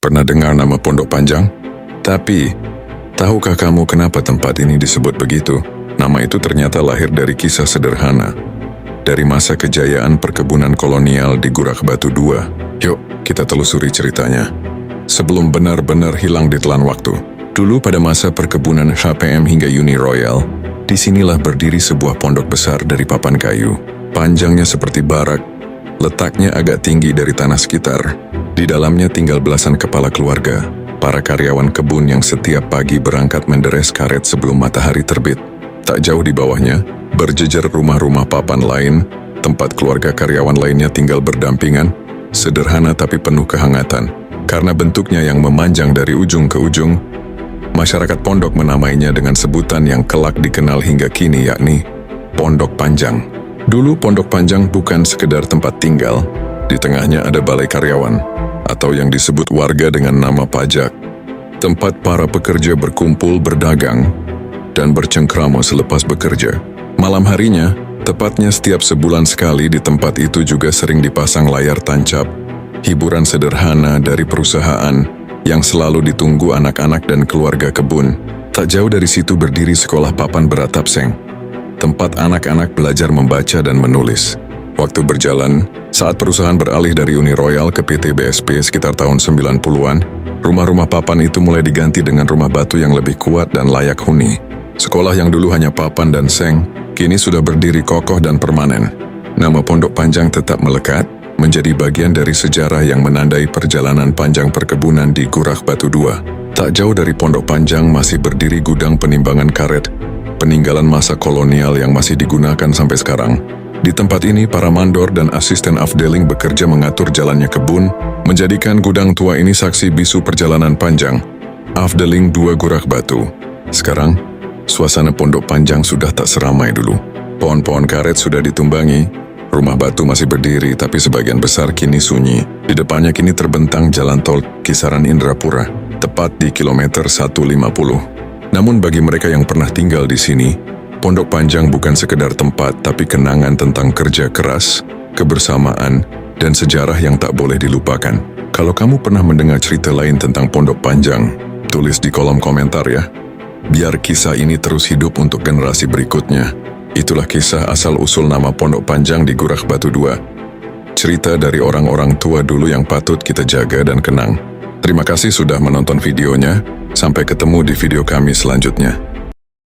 Pernah dengar nama Pondok Panjang? Tapi, tahukah kamu kenapa tempat ini disebut begitu? Nama itu ternyata lahir dari kisah sederhana. Dari masa kejayaan perkebunan kolonial di Gurak Batu II. Yuk, kita telusuri ceritanya. Sebelum benar-benar hilang di telan waktu. Dulu pada masa perkebunan HPM hingga Uni Royal, disinilah berdiri sebuah pondok besar dari papan kayu. Panjangnya seperti barak, letaknya agak tinggi dari tanah sekitar. Di dalamnya tinggal belasan kepala keluarga, para karyawan kebun yang setiap pagi berangkat menderes karet sebelum matahari terbit. Tak jauh di bawahnya, berjejer rumah-rumah papan lain, tempat keluarga karyawan lainnya tinggal berdampingan, sederhana tapi penuh kehangatan. Karena bentuknya yang memanjang dari ujung ke ujung, masyarakat pondok menamainya dengan sebutan yang kelak dikenal hingga kini, yakni Pondok Panjang. Dulu Pondok Panjang bukan sekedar tempat tinggal, di tengahnya ada balai karyawan, atau yang disebut warga dengan nama pajak. Tempat para pekerja berkumpul berdagang dan bercengkrama selepas bekerja. Malam harinya, tepatnya setiap sebulan sekali di tempat itu juga sering dipasang layar tancap, hiburan sederhana dari perusahaan yang selalu ditunggu anak-anak dan keluarga kebun. Tak jauh dari situ berdiri sekolah papan beratap seng, tempat anak-anak belajar membaca dan menulis. Waktu berjalan, saat perusahaan beralih dari Uni Royal ke PT BSP sekitar tahun 90-an, rumah-rumah papan itu mulai diganti dengan rumah batu yang lebih kuat dan layak huni. Sekolah yang dulu hanya papan dan seng, kini sudah berdiri kokoh dan permanen. Nama Pondok Panjang tetap melekat, menjadi bagian dari sejarah yang menandai perjalanan panjang perkebunan di Gurak Batu II. Tak jauh dari Pondok Panjang masih berdiri gudang penimbangan karet, peninggalan masa kolonial yang masih digunakan sampai sekarang. Di tempat ini, para mandor dan asisten afdeling bekerja mengatur jalannya kebun, menjadikan gudang tua ini saksi bisu perjalanan panjang. Afdeling 2 Gurak Batu. Sekarang, suasana Pondok Panjang sudah tak seramai dulu. Pohon-pohon karet sudah ditumbangi, rumah batu masih berdiri tapi sebagian besar kini sunyi. Di depannya kini terbentang jalan tol Kisaran Indrapura, tepat di kilometer 150. Namun bagi mereka yang pernah tinggal di sini, Pondok Panjang bukan sekedar tempat, tapi kenangan tentang kerja keras, kebersamaan, dan sejarah yang tak boleh dilupakan. Kalau kamu pernah mendengar cerita lain tentang Pondok Panjang, tulis di kolom komentar ya. Biar kisah ini terus hidup untuk generasi berikutnya. Itulah kisah asal-usul nama Pondok Panjang di Gurak Batu II. Cerita dari orang-orang tua dulu yang patut kita jaga dan kenang. Terima kasih sudah menonton videonya. Sampai ketemu di video kami selanjutnya.